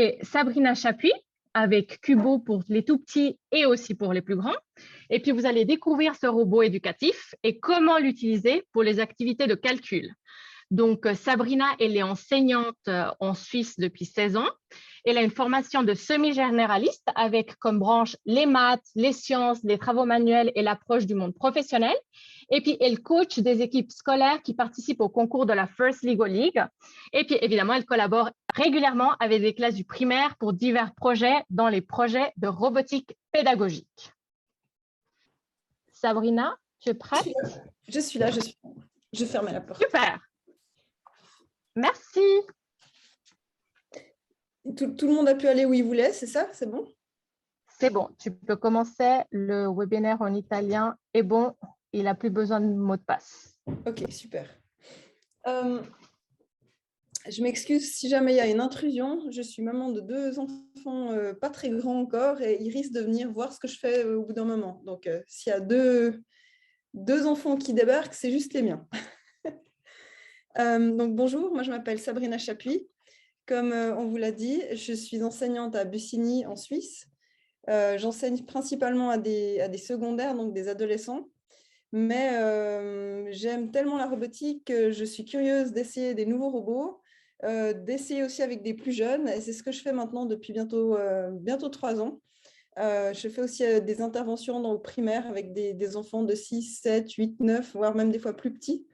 c'est Sabrina Chapuis avec Cubo pour les tout petits et aussi pour les plus grands. Et puis, vous allez découvrir ce robot éducatif et comment l'utiliser pour les activités de calcul. Donc, Sabrina, elle est enseignante en Suisse depuis 16 ans. Elle a une formation de semi-généraliste avec comme branche les maths, les sciences, les travaux manuels et l'approche du monde professionnel. Et puis, elle coach des équipes scolaires qui participent au concours de la First Legal League. Et puis, évidemment, elle collabore régulièrement avec des classes du primaire pour divers projets dans les projets de robotique pédagogique. Sabrina, tu es prête? Je suis là. Je ferme la porte. Super. Merci. Tout le monde a pu aller où il voulait, c'est ça? C'est bon? C'est bon, tu peux commencer. Le webinaire en italien est bon. Il n'a plus besoin de mot de passe. Ok, super. Je m'excuse si jamais il y a une intrusion. Je suis maman de 2 enfants pas très grands encore et ils risquent de venir voir ce que je fais au bout d'un moment. Donc, s'il y a deux enfants qui débarquent, c'est juste les miens. Donc, bonjour, moi je m'appelle Sabrina Chapuis. Comme on vous l'a dit, je suis enseignante à Bussigny en Suisse. J'enseigne principalement à des secondaires, donc des adolescents. Mais j'aime tellement la robotique que je suis curieuse d'essayer des nouveaux robots, d'essayer aussi avec des plus jeunes. Et c'est ce que je fais maintenant depuis bientôt 3 ans. Je fais aussi des interventions dans le primaire avec des enfants de 6, 7, 8, 9, voire même des fois plus petits.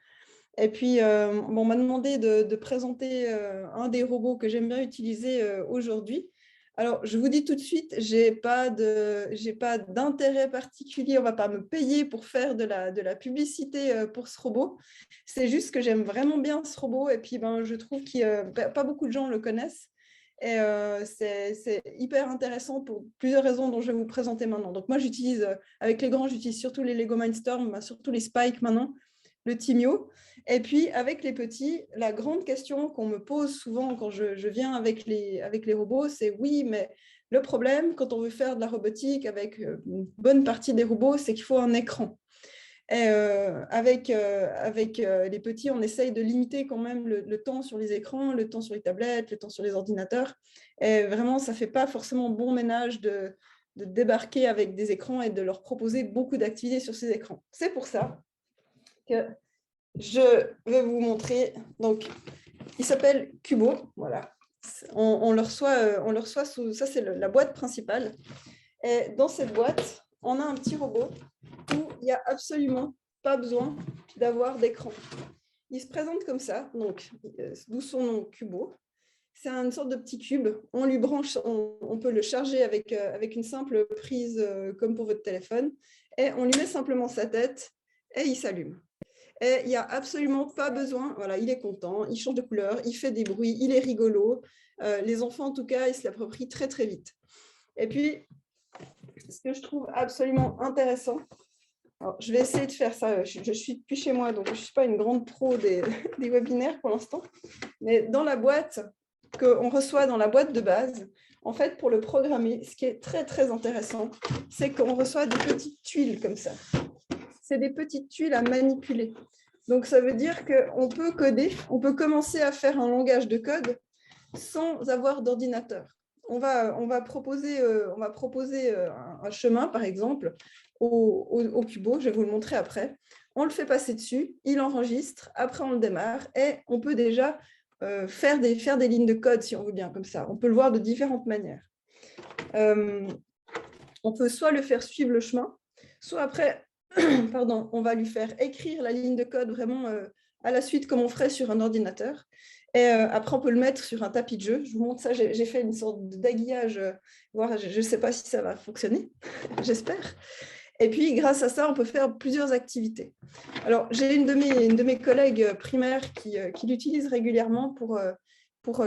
Et puis, on m'a demandé de présenter un des robots que j'aime bien utiliser aujourd'hui. Alors, je vous dis tout de suite, je n'ai pas d'intérêt particulier. On ne va pas me payer pour faire de la publicité pour ce robot. C'est juste que j'aime vraiment bien ce robot. Et puis, je trouve que pas beaucoup de gens le connaissent. Et c'est hyper intéressant pour plusieurs raisons dont je vais vous présenter maintenant. Donc, moi, avec les grands, j'utilise surtout les Lego Mindstorm, surtout les Spike maintenant, le Timio. Et puis, avec les petits, la grande question qu'on me pose souvent quand je viens avec les robots, c'est oui, mais le problème, quand on veut faire de la robotique avec une bonne partie des robots, c'est qu'il faut un écran. Et avec les petits, on essaye de limiter quand même le temps sur les écrans, le temps sur les tablettes, le temps sur les ordinateurs. Et vraiment, ça ne fait pas forcément bon ménage de débarquer avec des écrans et de leur proposer beaucoup d'activités sur ces écrans. C'est pour ça que je vais vous montrer. Donc, il s'appelle Cubo. Voilà. On le reçoit sous. Ça, c'est la boîte principale. Et dans cette boîte, on a un petit robot où il n'y a absolument pas besoin d'avoir d'écran. Il se présente comme ça, donc d'où son nom Cubo. C'est une sorte de petit cube. On lui branche, on peut le charger avec une simple prise comme pour votre téléphone. Et on lui met simplement sa tête et il s'allume. Et il n'y a absolument pas besoin, voilà, il est content, il change de couleur, il fait des bruits, il est rigolo. Les enfants, en tout cas, ils se l'approprient très, très vite. Et puis, ce que je trouve absolument intéressant, alors, je vais essayer de faire ça, je suis depuis chez moi, donc je ne suis pas une grande pro des webinaires pour l'instant, mais dans la boîte qu'on reçoit dans la boîte de base, en fait, pour le programmer, ce qui est très, très intéressant, c'est qu'on reçoit des petites tuiles comme ça. C'est des petites tuiles à manipuler. Donc, ça veut dire qu'on peut coder, on peut commencer à faire un langage de code sans avoir d'ordinateur. On va proposer un chemin, par exemple, au Cubo. Je vais vous le montrer après. On le fait passer dessus, il enregistre, après on le démarre et on peut déjà faire des lignes de code, si on veut bien, comme ça. On peut le voir de différentes manières. On peut soit le faire suivre le chemin, soit après... Pardon, on va lui faire écrire la ligne de code vraiment à la suite comme on ferait sur un ordinateur. Et après, on peut le mettre sur un tapis de jeu. Je vous montre ça, j'ai fait une sorte d'aiguillage. Je ne sais pas si ça va fonctionner, j'espère. Et puis, grâce à ça, on peut faire plusieurs activités. Alors, j'ai une de mes collègues primaires qui l'utilise régulièrement pour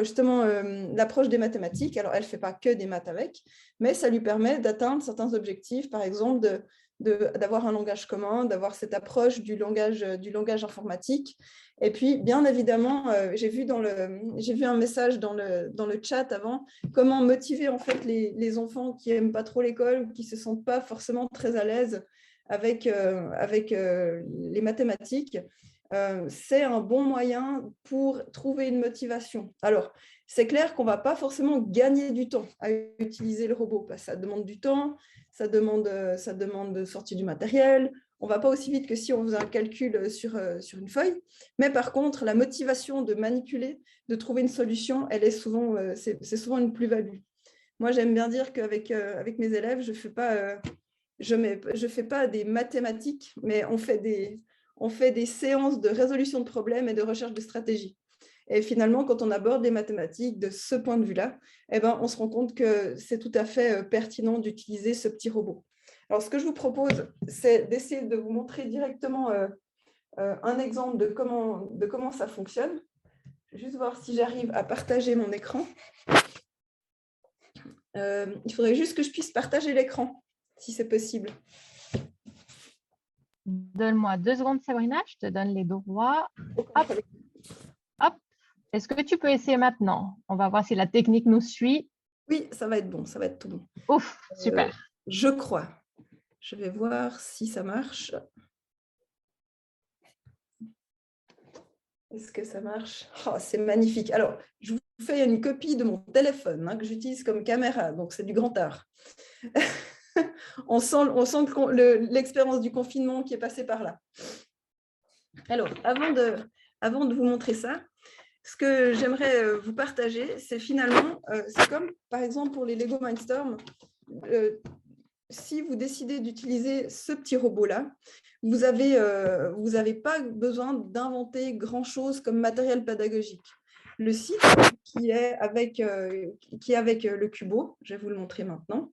justement l'approche des mathématiques. Alors, elle ne fait pas que des maths avec, mais ça lui permet d'atteindre certains objectifs, par exemple d'avoir un langage commun, d'avoir cette approche du langage informatique. Et puis, bien évidemment, j'ai vu un message dans le chat avant, comment motiver en fait les enfants qui n'aiment pas trop l'école ou qui ne se sentent pas forcément très à l'aise avec les mathématiques. c'est un bon moyen pour trouver une motivation. Alors, c'est clair qu'on ne va pas forcément gagner du temps à utiliser le robot, parce que ça demande du temps, ça demande de sortir du matériel. On ne va pas aussi vite que si on faisait un calcul sur une feuille. Mais par contre, la motivation de manipuler, de trouver une solution, elle est souvent, c'est souvent une plus-value. Moi, j'aime bien dire qu'avec mes élèves, je ne fais pas des mathématiques, mais on fait des séances de résolution de problèmes et de recherche de stratégies. Et finalement, quand on aborde les mathématiques de ce point de vue-là, eh ben, on se rend compte que c'est tout à fait pertinent d'utiliser ce petit robot. Alors, ce que je vous propose, c'est d'essayer de vous montrer directement un exemple de comment ça fonctionne. Je vais juste voir si j'arrive à partager mon écran. Il faudrait juste que je puisse partager l'écran, si c'est possible. Donne-moi 2 secondes, Sabrina, je te donne les droits. Hop. Hop. Est-ce que tu peux essayer maintenant? On va voir si la technique nous suit. Oui, ça va être bon, ça va être tout bon. Ouf, super. Je crois. Je vais voir si ça marche. Est-ce que ça marche? Oh, c'est magnifique. Alors, je vous fais une copie de mon téléphone que j'utilise comme caméra, donc c'est du grand art. on sent l'expérience du confinement qui est passée par là. Alors, avant de vous montrer ça, ce que j'aimerais vous partager, c'est finalement, c'est comme par exemple pour les Lego Mindstorm, si vous décidez d'utiliser ce petit robot-là, vous n'avez pas besoin d'inventer grand-chose comme matériel pédagogique. Le site qui est avec le Cubo, je vais vous le montrer maintenant.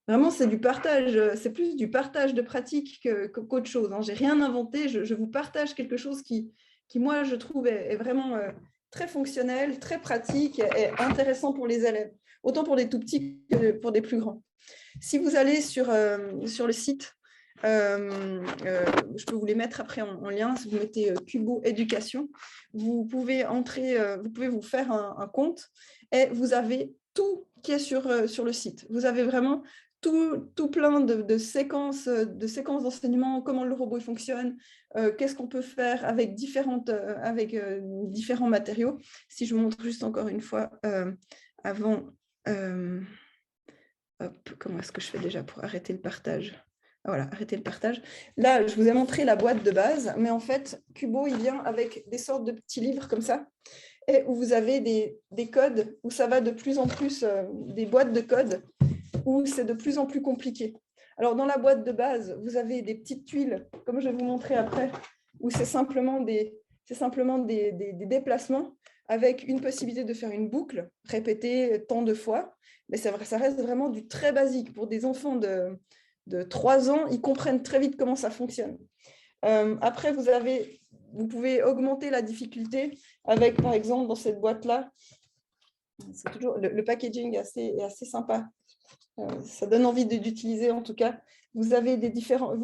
Vraiment, c'est du partage, c'est plus du partage de pratique qu'autre chose. Je n'ai rien inventé, je vous partage quelque chose qui moi, je trouve est vraiment très fonctionnel, très pratique et intéressant pour les élèves, autant pour des tout petits que pour des plus grands. Si vous allez sur le site, je peux vous les mettre après en lien, si vous mettez Cubo Éducation, vous pouvez vous faire un compte et vous avez tout qui est sur le site. Vous avez vraiment tout plein de séquences d'enseignement, comment le robot fonctionne, qu'est-ce qu'on peut faire avec différents matériaux. Si je vous montre juste encore une fois avant... Hop, comment est-ce que je fais déjà pour arrêter le partage? Voilà, arrêter le partage. Là, je vous ai montré la boîte de base, mais en fait, Cubo, il vient avec des sortes de petits livres comme ça, et où vous avez des codes, où ça va de plus en plus, des boîtes de codes, où c'est de plus en plus compliqué. Alors, dans la boîte de base, vous avez des petites tuiles, comme je vais vous montrer après, où c'est simplement des déplacements avec une possibilité de faire une boucle répétée tant de fois. Mais ça reste vraiment du très basique. Pour des enfants de 3 ans, ils comprennent très vite comment ça fonctionne. Après, vous pouvez augmenter la difficulté avec, par exemple, dans cette boîte-là, c'est toujours le packaging est assez sympa. Ça donne envie d'utiliser en tout cas. Vous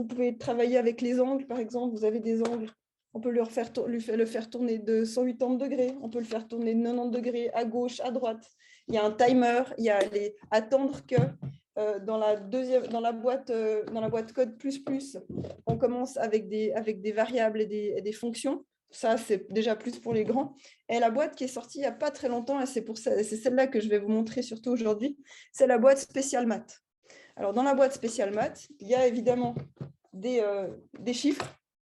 pouvez travailler avec les angles, par exemple. Vous avez des angles. On peut le faire tourner de 180 degrés. On peut le faire tourner de 90 degrés à gauche, à droite. Il y a un timer. Il y a les attendre que dans la boîte code plus, on commence avec des variables et des fonctions. Ça, c'est déjà plus pour les grands. Et la boîte qui est sortie il n'y a pas très longtemps, et c'est celle-là que je vais vous montrer surtout aujourd'hui, c'est la boîte spéciale maths. Alors, dans la boîte spéciale maths, il y a évidemment des chiffres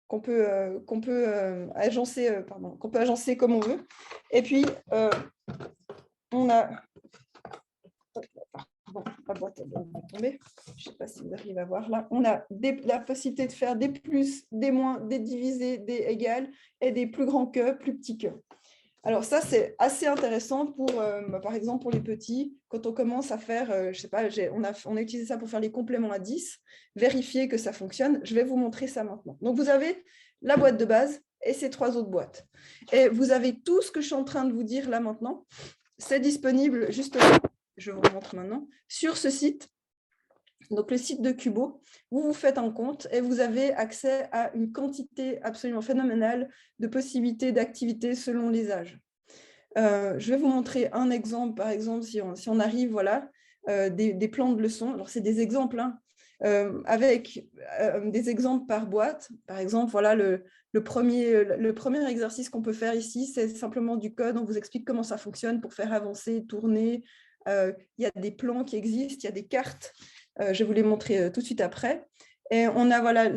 qu'on peut agencer comme on veut. Et puis, on a... Bon, la boîte elle va tomber. Je ne sais pas si vous arrivez à voir là. On a la possibilité de faire des plus, des moins, des divisés, des égales et des plus grands que, plus petits que. Alors ça, c'est assez intéressant pour, par exemple, pour les petits, quand on commence à faire, je ne sais pas, on a utilisé ça pour faire les compléments à 10, vérifier que ça fonctionne. Je vais vous montrer ça maintenant. Donc, vous avez la boîte de base et ces 3 autres boîtes. Et vous avez tout ce que je suis en train de vous dire là maintenant. C'est disponible justement, je vous montre maintenant, sur ce site. Donc, le site de Cubo, vous faites un compte et vous avez accès à une quantité absolument phénoménale de possibilités d'activités selon les âges. Je vais vous montrer un exemple, par exemple, si on arrive, voilà, des plans de leçons. Alors, c'est des exemples, hein, avec des exemples par boîte. Par exemple, voilà le premier exercice qu'on peut faire ici, c'est simplement du code. On vous explique comment ça fonctionne pour faire avancer, tourner. Il y a des plans qui existent, il y a des cartes. Je vais vous les montrer tout de suite après. Et on a voilà,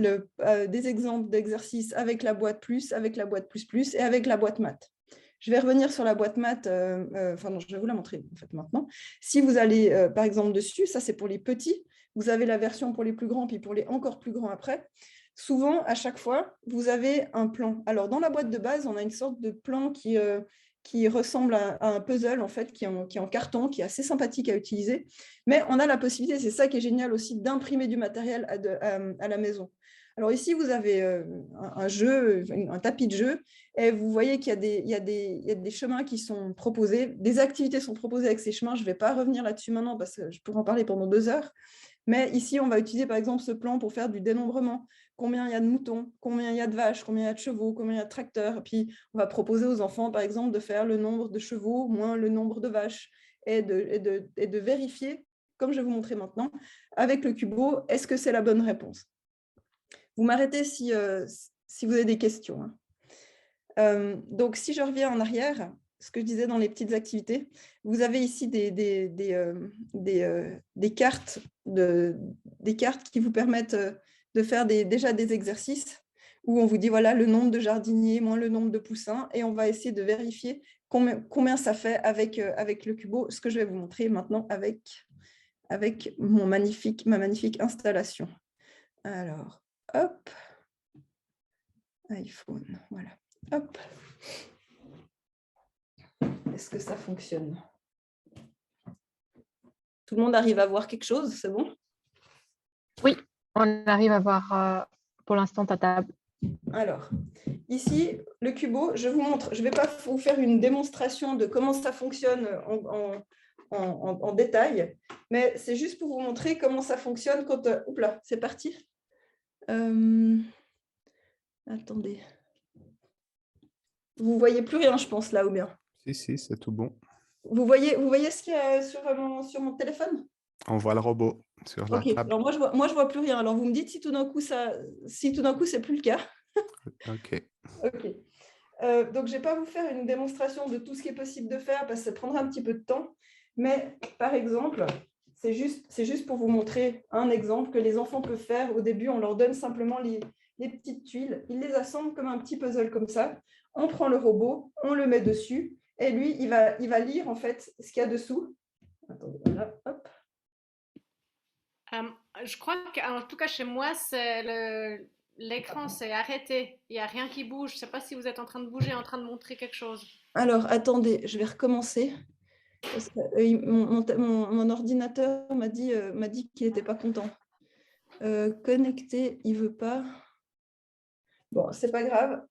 des exemples d'exercices avec la boîte plus, avec la boîte plus et avec la boîte maths. Je vais revenir sur la boîte maths, non, je vais vous la montrer en fait, maintenant. Si vous allez, par exemple, dessus, ça c'est pour les petits, vous avez la version pour les plus grands, puis pour les encore plus grands après. Souvent, à chaque fois, vous avez un plan. Alors, dans la boîte de base, on a une sorte de plan qui ressemble à un puzzle, en fait, qui est en carton, qui est assez sympathique à utiliser. Mais on a la possibilité, c'est ça qui est génial aussi, d'imprimer du matériel à la maison. Alors ici, vous avez un jeu, un tapis de jeu, et vous voyez qu'il y a des chemins qui sont proposés, des activités sont proposées avec ces chemins. Je ne vais pas revenir là-dessus maintenant parce que je pourrais en parler pendant 2 heures. Mais ici, on va utiliser par exemple ce plan pour faire du dénombrement. Combien il y a de moutons, combien il y a de vaches, combien il y a de chevaux, combien il y a de tracteurs. Puis, on va proposer aux enfants, par exemple, de faire le nombre de chevaux moins le nombre de vaches et de vérifier, comme je vais vous montrer maintenant, avec le Cubo, est-ce que c'est la bonne réponse? Vous m'arrêtez si vous avez des questions. Donc, si je reviens en arrière, ce que je disais dans les petites activités, vous avez ici des cartes qui vous permettent de faire déjà des exercices où on vous dit, voilà, le nombre de jardiniers moins le nombre de poussins, et on va essayer de vérifier combien ça fait avec le Cubo, ce que je vais vous montrer maintenant avec ma magnifique installation. Alors, hop, iPhone, voilà, hop. Est-ce que ça fonctionne? Tout le monde arrive à voir quelque chose, c'est bon? Oui, on arrive à voir pour l'instant ta table. Alors, ici, le Cubo, je vous montre, je ne vais pas vous faire une démonstration de comment ça fonctionne en détail, mais c'est juste pour vous montrer comment ça fonctionne quand... Oups là, c'est parti. Attendez. Vous ne voyez plus rien, je pense, là, ou bien? Si, c'est tout bon. Vous voyez ce qu'il y a sur mon téléphone? On voit le robot sur la table. Alors moi je vois plus rien. Alors vous me dites si tout d'un coup c'est plus le cas. OK. Donc je vais pas vous faire une démonstration de tout ce qui est possible de faire parce que ça prendra un petit peu de temps. Mais par exemple, c'est juste pour vous montrer un exemple que les enfants peuvent faire. Au début, on leur donne simplement les petites tuiles. Ils les assemblent comme un petit puzzle comme ça. On prend le robot, on le met dessus et lui, il va lire en fait ce qu'il y a dessous. Attendez, voilà, hop. Je crois qu'en tout cas chez moi, l'écran s'est arrêté. Il n'y a rien qui bouge. Je ne sais pas si vous êtes en train de bouger, en train de montrer quelque chose. Alors, attendez, je vais recommencer. Parce que, mon ordinateur m'a dit qu'il n'était pas content. Connecté, il ne veut pas. Bon, c'est pas grave.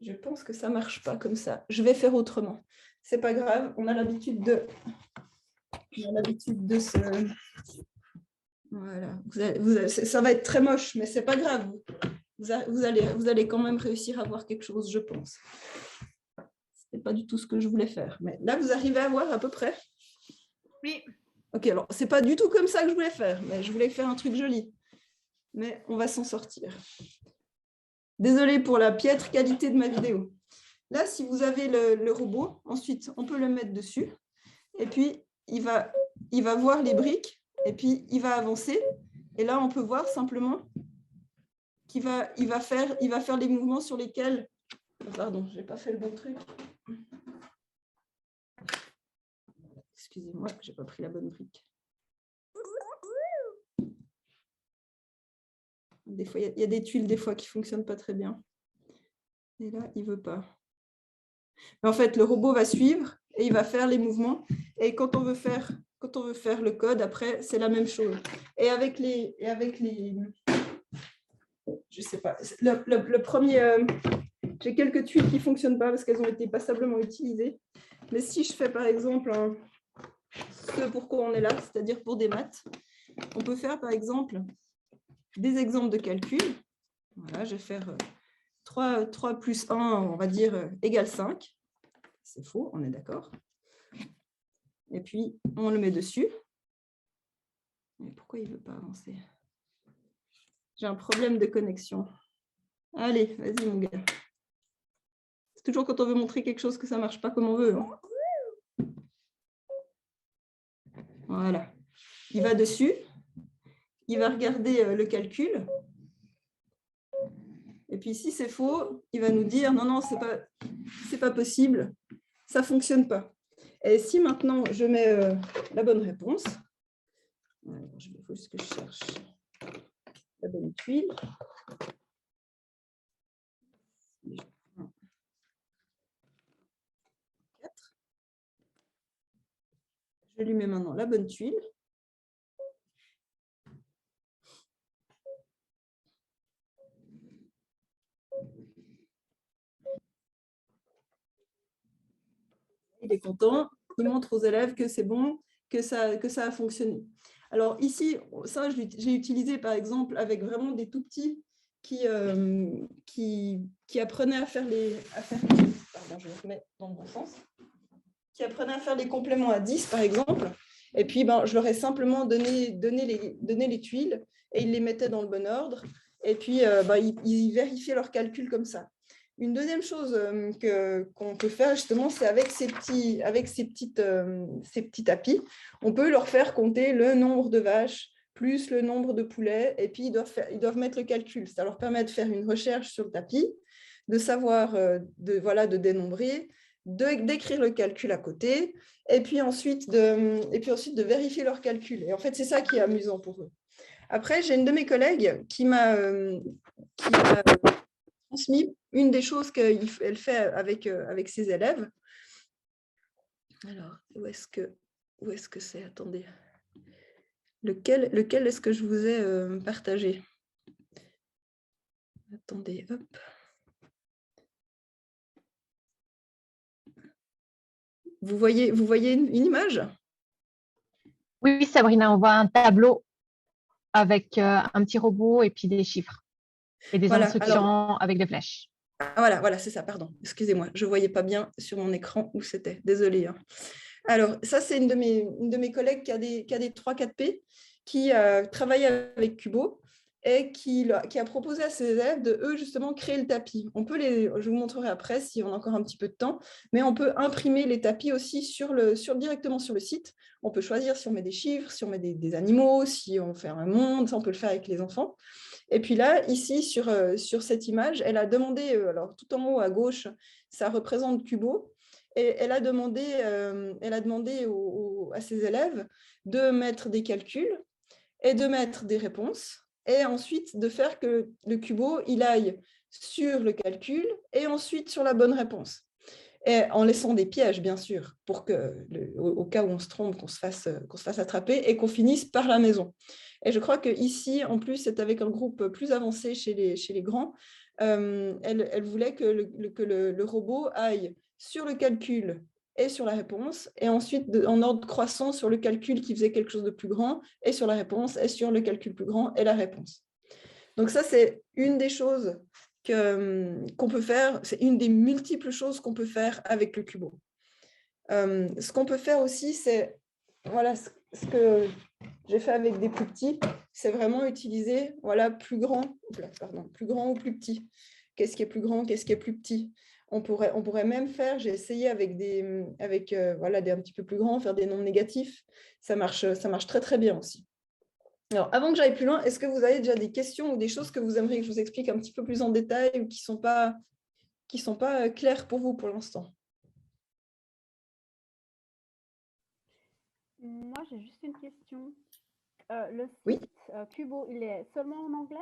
Je pense que ça ne marche pas comme ça. Je vais faire autrement. C'est pas grave, on a l'habitude de se... Voilà. Ça va être très moche, mais c'est pas grave. Vous allez quand même réussir à voir quelque chose, je pense. Ce n'est pas du tout ce que je voulais faire. Mais là, vous arrivez à voir à peu près? Oui. Ok, alors, c'est pas du tout comme ça que je voulais faire, mais je voulais faire un truc joli. Mais on va s'en sortir. Désolée pour la piètre qualité de ma vidéo. Là, si vous avez le robot, ensuite, on peut le mettre dessus. Et puis, il va voir les briques et puis il va avancer. Et là, on peut voir simplement qu'il va faire les mouvements sur lesquels... Pardon, je n'ai pas fait le bon truc. Excusez-moi, je n'ai pas pris la bonne brique. Des fois, il y a des tuiles des fois qui ne fonctionnent pas très bien. Et là, il ne veut pas. Mais en fait, le robot va suivre et il va faire les mouvements. Et quand on veut faire le code, après, c'est la même chose. Et avec les je sais pas, le premier, j'ai quelques tuiles qui ne fonctionnent pas parce qu'elles ont été passablement utilisées. Mais si je fais par exemple ce pourquoi on est là, c'est-à-dire pour des maths, on peut faire par exemple des exemples de calcul. Voilà, je vais faire 3 plus 1, on va dire, égale 5. C'est faux, on est d'accord. Et puis, on le met dessus. Mais pourquoi il ne veut pas avancer? J'ai un problème de connexion. Allez, vas-y mon gars. C'est toujours quand on veut montrer quelque chose que ça ne marche pas comme on veut. Hein. Voilà. Il va dessus. Il va regarder le calcul. Et puis si c'est faux, il va nous dire non, non, c'est pas possible. Ça ne fonctionne pas. Et si maintenant je mets la bonne réponse, alors, il faut juste que je cherche la bonne tuile. Je lui mets maintenant la bonne tuile. Il est content, il montre aux élèves que c'est bon, que ça a fonctionné. Alors ici, ça, j'ai utilisé par exemple avec vraiment des tout petits qui apprenaient à faire pardon, je vais remettre dans le bon sens. Qui apprenaient à faire les compléments à 10, par exemple. Et puis, je leur ai simplement donné les tuiles et ils les mettaient dans le bon ordre. Et puis, ils vérifiaient leurs calculs comme ça. Une deuxième chose qu'on peut faire, justement, c'est avec ces petits tapis, on peut leur faire compter le nombre de vaches plus le nombre de poulets, et puis ils doivent mettre le calcul. Ça leur permet de faire une recherche sur le tapis, de savoir, de dénombrer, d'écrire le calcul à côté, et puis ensuite de vérifier leur calcul. Et en fait, c'est ça qui est amusant pour eux. Après, j'ai une de mes collègues qui m'a transmis une des choses qu'elle fait avec ses élèves. Alors, où est-ce que c'est? Attendez. Lequel est-ce que je vous ai partagé? Attendez, hop. Vous voyez une image? Oui, Sabrina, on voit un tableau avec un petit robot et puis des chiffres et des instructions avec des flèches. Voilà, c'est ça, pardon. Excusez-moi, je ne voyais pas bien sur mon écran où c'était. Désolée. Hein. Alors, ça, c'est une de mes collègues qui a des 3-4P, qui travaille avec Cubo et qui a proposé à ses élèves de, eux, justement, créer le tapis. Je vous montrerai après si on a encore un petit peu de temps, mais on peut imprimer les tapis aussi directement sur le site. On peut choisir si on met des chiffres, si on met des animaux, si on fait un monde, ça, on peut le faire avec les enfants. Et puis là, ici, sur cette image, elle a demandé, alors tout en haut à gauche, ça représente Cubo, et elle a demandé à ses élèves de mettre des calculs et de mettre des réponses, et ensuite de faire que le Cubo, il aille sur le calcul et ensuite sur la bonne réponse. Et en laissant des pièges, bien sûr, pour au cas où on se trompe, qu'on se fasse attraper et qu'on finisse par la maison. Et je crois qu'ici, en plus, c'est avec un groupe plus avancé chez les grands. Elle voulait que le robot aille sur le calcul et sur la réponse, et ensuite en ordre croissant sur le calcul qui faisait quelque chose de plus grand, et sur la réponse, et sur le calcul plus grand et la réponse. Donc ça, c'est une des choses qu'on peut faire, c'est une des multiples choses qu'on peut faire avec le Cubo. Ce qu'on peut faire aussi, c'est, voilà, ce que j'ai fait avec des plus petits, c'est vraiment utiliser, voilà, plus grand ou plus petit. Qu'est-ce qui est plus grand, qu'est-ce qui est plus petit? On pourrait même faire, j'ai essayé avec un petit peu plus grands, faire des nombres négatifs. Ça marche très, très bien aussi. Alors, avant que j'aille plus loin, est-ce que vous avez déjà des questions ou des choses que vous aimeriez que je vous explique un petit peu plus en détail ou qui sont pas claires pour vous pour l'instant? Moi, j'ai juste une question. Le site Cubo, il est seulement en anglais?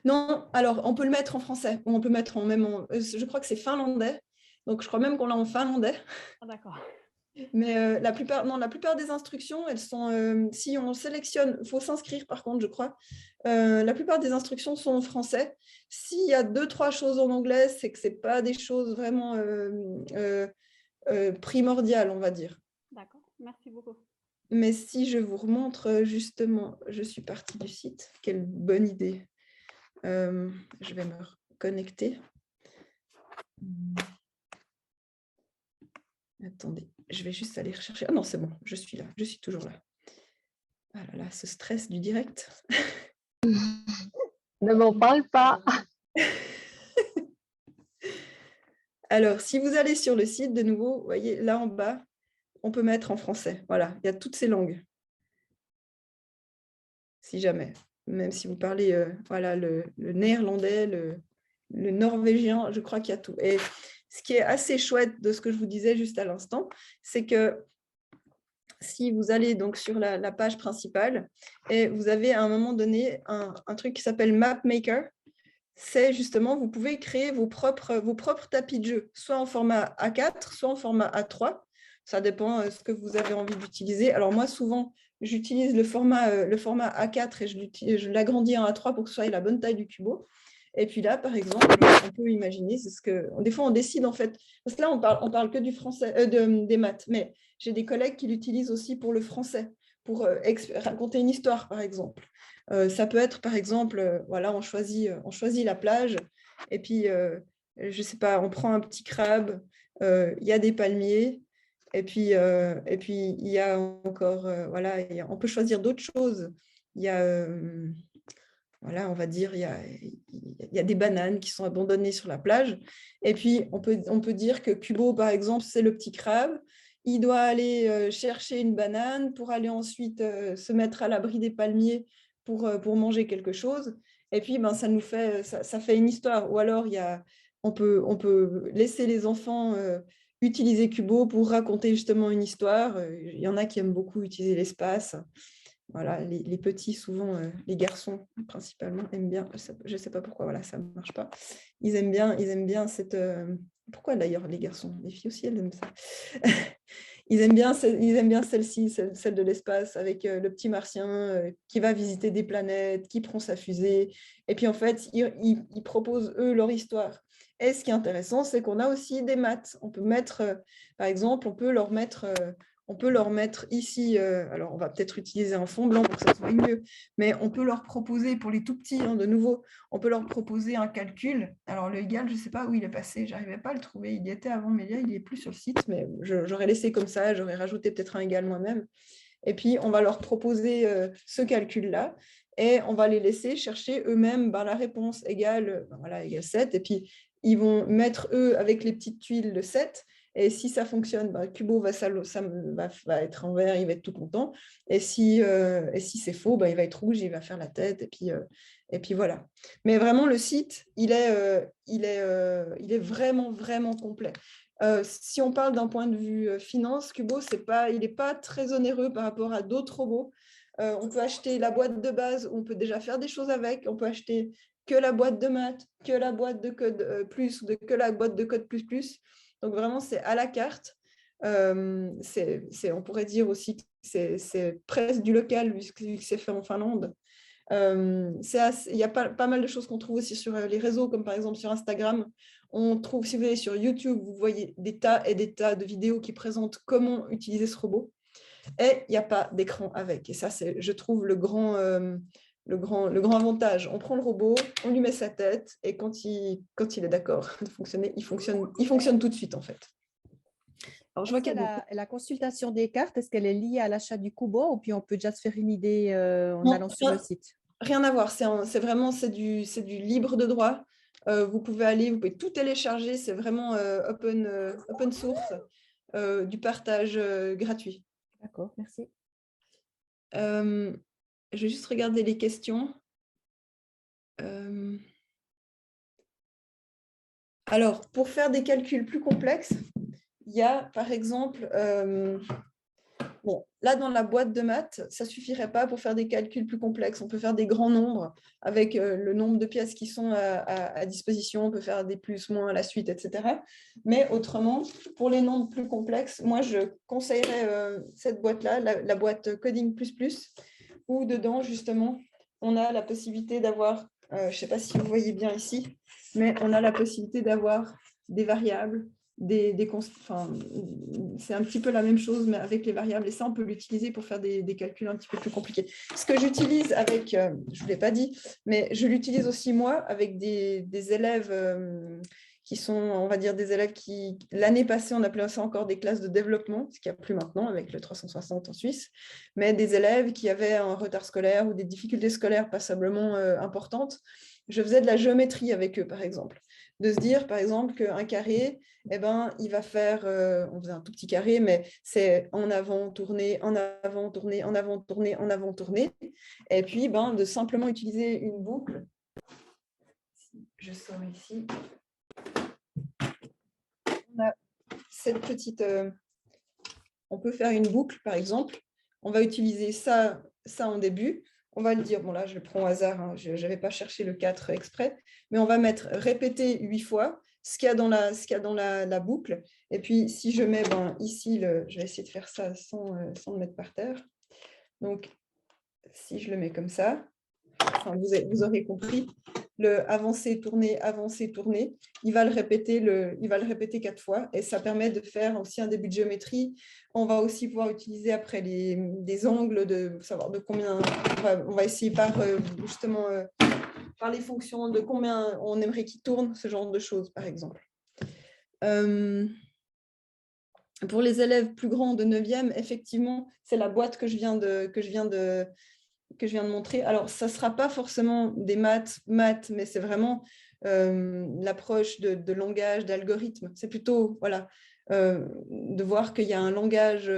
Non, alors on peut le mettre en français, ou on peut mettre je crois que c'est finlandais, donc je crois même qu'on l'a en finlandais. Ah, d'accord. Mais la plupart des instructions, elles sont, si on sélectionne, il faut s'inscrire par contre, je crois, la plupart des instructions sont en français. S'il y a 2-3 choses en anglais, c'est que ce n'est pas des choses vraiment primordiales, on va dire. D'accord, merci beaucoup. Mais si je vous remontre justement, je suis partie du site, quelle bonne idée. Je vais me connecter. Attendez, je vais juste aller rechercher. Ah non, c'est bon, je suis là, je suis toujours là. Ah là là, ce stress du direct. Ne m'en parle pas. Alors, si vous allez sur le site, de nouveau, vous voyez, là en bas, on peut mettre en français. Voilà, il y a toutes ces langues. Si jamais. Même si vous parlez voilà, le néerlandais, le norvégien, je crois qu'il y a tout. Et ce qui est assez chouette de ce que je vous disais juste à l'instant, c'est que si vous allez donc sur la page principale, et vous avez à un moment donné un truc qui s'appelle MapMaker, c'est justement, vous pouvez créer vos propres tapis de jeu, soit en format A4, soit en format A3. Ça dépend de ce que vous avez envie d'utiliser. Alors moi, souvent, j'utilise le format A4 et je l'agrandis en A3 pour que ce soit la bonne taille du cubo. Et puis là, par exemple, on peut imaginer, c'est ce que des fois on décide en fait, parce que là on parle que du français, des maths, mais j'ai des collègues qui l'utilisent aussi pour le français, pour raconter une histoire, par exemple. Ça peut être, par exemple, voilà, on choisit la plage, et puis, je ne sais pas, on prend un petit crabe, il y a des palmiers, et puis il y a encore, voilà, on peut choisir d'autres choses. Il y a, voilà, on va dire, il y a des bananes qui sont abandonnées sur la plage, et puis on peut dire que Kubo, par exemple, c'est le petit crabe. Il doit aller chercher une banane pour aller ensuite se mettre à l'abri des palmiers pour manger quelque chose. Et puis, ben, ça fait une histoire. Ou alors, on peut laisser les enfants utiliser Kubo pour raconter justement une histoire. Il y en a qui aiment beaucoup utiliser l'espace. Voilà, les petits, souvent, les garçons principalement, aiment bien. Je ne sais pas pourquoi, voilà, ça ne marche pas. Ils aiment bien cette... Pourquoi d'ailleurs les garçons? Les filles aussi, elles aiment ça. Ils aiment bien celle-ci, celle de l'espace, avec le petit martien qui va visiter des planètes, qui prend sa fusée. Et puis en fait, ils proposent, eux, leur histoire. Et ce qui est intéressant, c'est qu'on a aussi des maths. On peut mettre, par exemple, on peut leur mettre ici, alors on va peut-être utiliser un fond blanc pour que ça soit mieux, mais on peut leur proposer, pour les tout petits, de nouveau, on peut leur proposer un calcul. Alors le égal, je ne sais pas où il est passé, je n'arrivais pas à le trouver, il y était avant, mais là, il n'est plus sur le site, mais j'aurais laissé comme ça, j'aurais rajouté peut-être un égal moi-même. Et puis, on va leur proposer ce calcul-là, et on va les laisser chercher eux-mêmes la réponse égale, égale 7, et puis ils vont mettre, eux, avec les petites tuiles, le 7, et si ça fonctionne, Kubo va être en vert, il va être tout content. Et si c'est faux, il va être rouge, il va faire la tête. Et puis voilà. Mais vraiment, le site, il est vraiment, vraiment complet. Si on parle d'un point de vue finance, Kubo, il n'est pas très onéreux par rapport à d'autres robots. On peut acheter la boîte de base, on peut déjà faire des choses avec. On peut acheter que la boîte de maths, que la boîte de code plus, que la boîte de code plus. Donc, vraiment, c'est à la carte. On pourrait dire aussi que c'est presque du local, vu que c'est fait en Finlande. Il y a pas mal de choses qu'on trouve aussi sur les réseaux, comme par exemple sur Instagram. On trouve, si vous allez sur YouTube, vous voyez des tas et des tas de vidéos qui présentent comment utiliser ce robot. Et il n'y a pas d'écran avec. Et ça, c'est, je trouve, le grand avantage. On prend le robot, on lui met sa tête, et quand il est d'accord de fonctionner, il fonctionne tout de suite, en fait. Alors, je vois qu'il y a la consultation des cartes, est-ce qu'elle est liée à l'achat du Kubo ou puis on peut déjà se faire une idée en allant sur le site? Rien à voir, c'est du libre de droit. Vous pouvez tout télécharger, c'est vraiment open source, du partage gratuit. D'accord, merci. Je vais juste regarder les questions. Alors, pour faire des calculs plus complexes, il y a, par exemple, là, dans la boîte de maths, ça ne suffirait pas pour faire des calculs plus complexes. On peut faire des grands nombres avec le nombre de pièces qui sont à disposition. On peut faire des plus, moins à la suite, etc. Mais autrement, pour les nombres plus complexes, moi, je conseillerais cette boîte-là, la boîte Coding++, où dedans, justement, on a la possibilité d'avoir, je ne sais pas si vous voyez bien ici, mais on a la possibilité d'avoir des variables, c'est un petit peu la même chose, mais avec les variables. Et ça, on peut l'utiliser pour faire des calculs un petit peu plus compliqués. Ce que j'utilise avec, je ne vous l'ai pas dit, mais je l'utilise aussi moi avec des élèves qui sont, on va dire, des élèves qui, l'année passée, on appelait ça encore des classes de développement, ce qu'il n'y a plus maintenant avec le 360 en Suisse, mais des élèves qui avaient un retard scolaire ou des difficultés scolaires passablement importantes. Je faisais de la géométrie avec eux, par exemple. De se dire, par exemple, qu'un carré, eh ben, il va faire, on faisait un tout petit carré, mais c'est en avant, tourner, en avant, tourner, en avant, tourner, en avant, tourner. Et puis, ben, de simplement utiliser une boucle. Je sors ici. On a cette petite... on peut faire une boucle, par exemple. On va utiliser ça en début. On va le dire, bon là, je le prends au hasard, hein, je n'avais pas cherché le 4 exprès, mais on va mettre répéter 8 fois ce qu'il y a dans la boucle. Et puis, si je mets ici, je vais essayer de faire ça sans le mettre par terre. Donc, si je le mets comme ça, enfin, vous aurez compris, le avancer, tourner, il va le répéter 4 fois et ça permet de faire aussi un début de géométrie. On va aussi pouvoir utiliser après des angles, de savoir de combien, on va essayer par justement par les fonctions de combien on aimerait qu'il tourne, ce genre de choses par exemple. Pour les élèves plus grands de 9e, effectivement, c'est la boîte que je viens de montrer. Alors, ça ne sera pas forcément des maths, mais c'est vraiment l'approche de langage, d'algorithme. C'est plutôt voilà, de voir qu'il y a un langage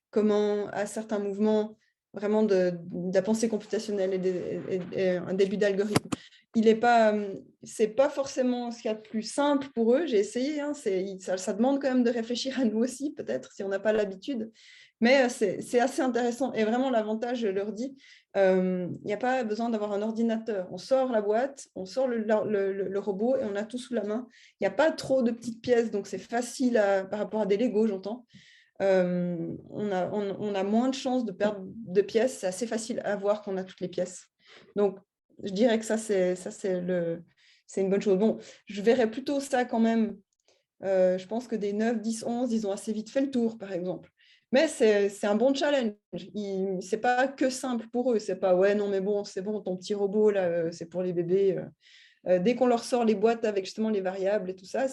commun à certains mouvements, vraiment de la pensée computationnelle et un début d'algorithme. C'est pas forcément ce qu'il y a de plus simple pour eux. J'ai essayé, hein, ça demande quand même de réfléchir à nous aussi, peut-être, si on n'a pas l'habitude. Mais c'est assez intéressant. Et vraiment, l'avantage, je leur dis, il n'y a pas besoin d'avoir un ordinateur. On sort la boîte, on sort le robot et on a tout sous la main. Il n'y a pas trop de petites pièces, donc c'est facile par rapport à des Lego, j'entends. On a moins de chances de perdre de pièces. C'est assez facile à voir qu'on a toutes les pièces. Donc, je dirais que ça, c'est une bonne chose. Bon, je verrais plutôt ça quand même. Je pense que des 9, 10, 11, ils ont assez vite fait le tour, par exemple. Mais c'est un bon challenge. Ce n'est pas que simple pour eux. Ce n'est pas « ouais, non, mais bon, c'est bon, ton petit robot, là, c'est pour les bébés. » Dès qu'on leur sort les boîtes avec justement les variables et tout ça,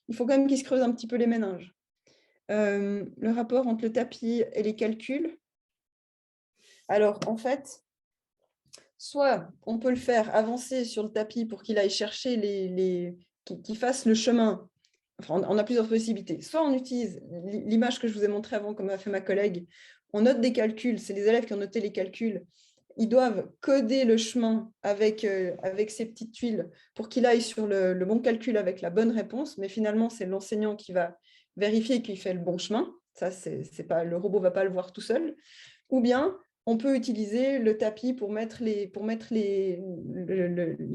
il faut quand même qu'ils se creusent un petit peu les méninges. Le rapport entre le tapis et les calculs. Alors, en fait, soit on peut le faire avancer sur le tapis pour qu'il aille chercher qu'il fasse le chemin. Enfin, on a plusieurs possibilités. Soit on utilise l'image que je vous ai montrée avant, comme a fait ma collègue. On note des calculs. C'est les élèves qui ont noté les calculs. Ils doivent coder le chemin avec ces petites tuiles pour qu'il aille sur le bon calcul avec la bonne réponse. Mais finalement, c'est l'enseignant qui va vérifier qu'il fait le bon chemin. Ça, le robot ne va pas le voir tout seul. Ou bien, on peut utiliser le tapis pour mettre les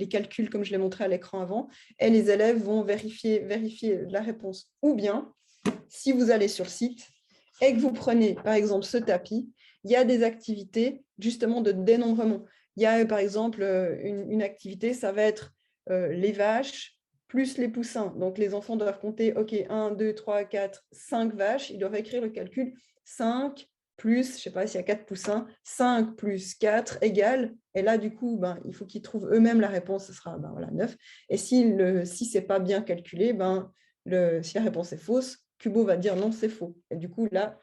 calculs comme je l'ai montré à l'écran avant, et les élèves vont vérifier la réponse. Ou bien, si vous allez sur le site et que vous prenez, par exemple, ce tapis, il y a des activités justement de dénombrement. Il y a, par exemple, une activité, ça va être les vaches plus les poussins. Donc, les enfants doivent compter, OK, 1, 2, 3, 4, 5 vaches. Ils doivent écrire le calcul 5 plus, je ne sais pas s'il y a 4 poussins, 5 plus 4 égale, et là, du coup, il faut qu'ils trouvent eux-mêmes la réponse, ce sera voilà, 9. Et si ce n'est pas bien calculé, si la réponse est fausse, Kubo va dire non, c'est faux. Et du coup, là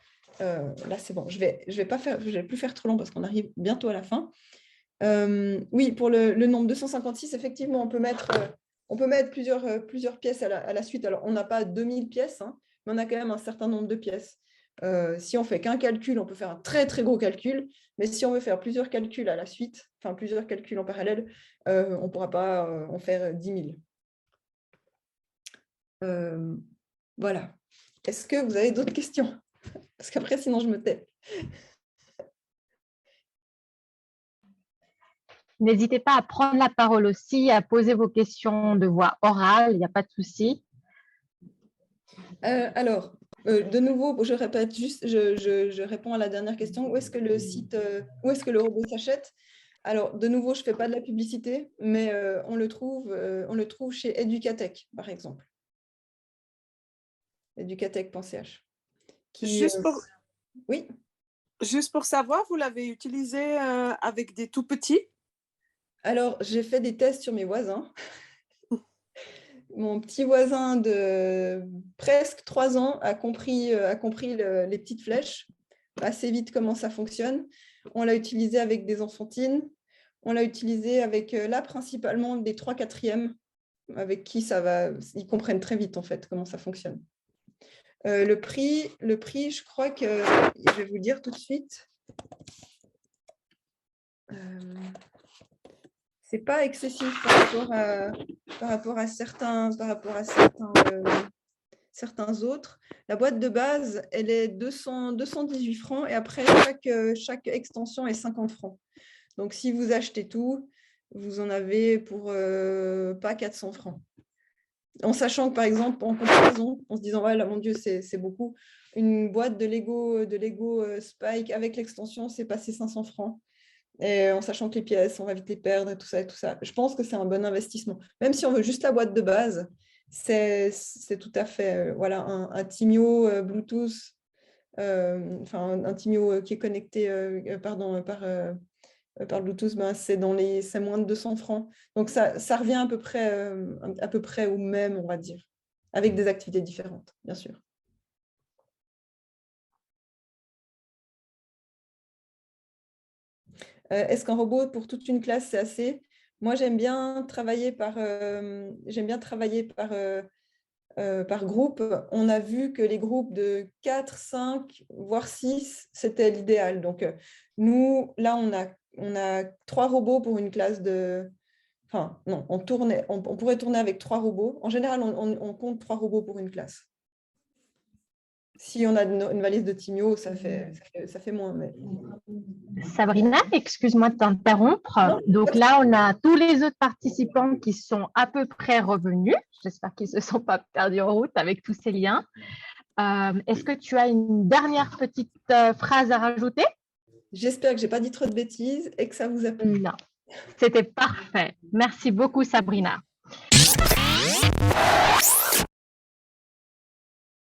c'est bon. Je vais plus faire trop long parce qu'on arrive bientôt à la fin. Oui, pour le nombre 256, effectivement, on peut mettre plusieurs pièces à la suite. Alors, on n'a pas 2000 pièces, hein, mais on a quand même un certain nombre de pièces. Si on fait qu'un calcul, on peut faire un très très gros calcul, mais si on veut faire plusieurs calculs à la suite, enfin plusieurs calculs en parallèle, on ne pourra pas en faire 10 000. Voilà. Est-ce que vous avez d'autres questions? Parce qu'après, sinon, je me tais. N'hésitez pas à prendre la parole aussi, à poser vos questions de voix orale, il n'y a pas de souci. Alors, de nouveau, je répète juste, je réponds à la dernière question. Où est-ce que le robot s'achète? Alors, de nouveau, je ne fais pas de la publicité, mais on le trouve chez Educatech, par exemple. Educatech.ch. Oui. Juste pour savoir, vous l'avez utilisé avec des tout petits? Alors, j'ai fait des tests sur mes voisins. mon petit voisin de presque 3 ans a compris les petites flèches assez vite comment ça fonctionne. On l'a utilisé avec des enfantines. On l'a utilisé avec, là, principalement des 3/4e, avec qui ça va, ils comprennent très vite, en fait, comment ça fonctionne. Le prix, je crois que, je vais vous dire tout de suite, c'est pas excessif par rapport à certains autres. La boîte de base, elle est 218 francs et après, chaque extension est 50 francs. Donc, si vous achetez tout, vous en avez pour pas 400 francs. En sachant que, par exemple, en comparaison, en se disant, ouais, là, mon Dieu, c'est beaucoup, une boîte de Lego Spike avec l'extension, c'est passé 500 francs. Et en sachant que les pièces, on va vite les perdre et tout ça et tout ça. Je pense que c'est un bon investissement. Même si on veut juste la boîte de base, c'est tout à fait voilà, un Timio Bluetooth, enfin un Timio qui est connecté par Bluetooth, ben, c'est moins de 200 francs. Donc, ça revient à peu près au même, on va dire, avec des activités différentes, bien sûr. Est-ce qu'un robot pour toute une classe, c'est assez? Moi, j'aime bien travailler par groupe. On a vu que les groupes de 4, 5, voire 6, c'était l'idéal. Donc, nous, là, on a 3 robots pour une classe de... Enfin, non, on pourrait tourner avec 3 robots. En général, on compte 3 robots pour une classe. Si on a une valise de Timio, ça fait moins. Mais... Sabrina, excuse-moi de t'interrompre. Donc là, on a tous les autres participants qui sont à peu près revenus. J'espère qu'ils ne se sont pas perdus en route avec tous ces liens. Est-ce que tu as une dernière petite phrase à rajouter? J'espère que je n'ai pas dit trop de bêtises et que ça vous a plu. Non, c'était parfait. Merci beaucoup, Sabrina.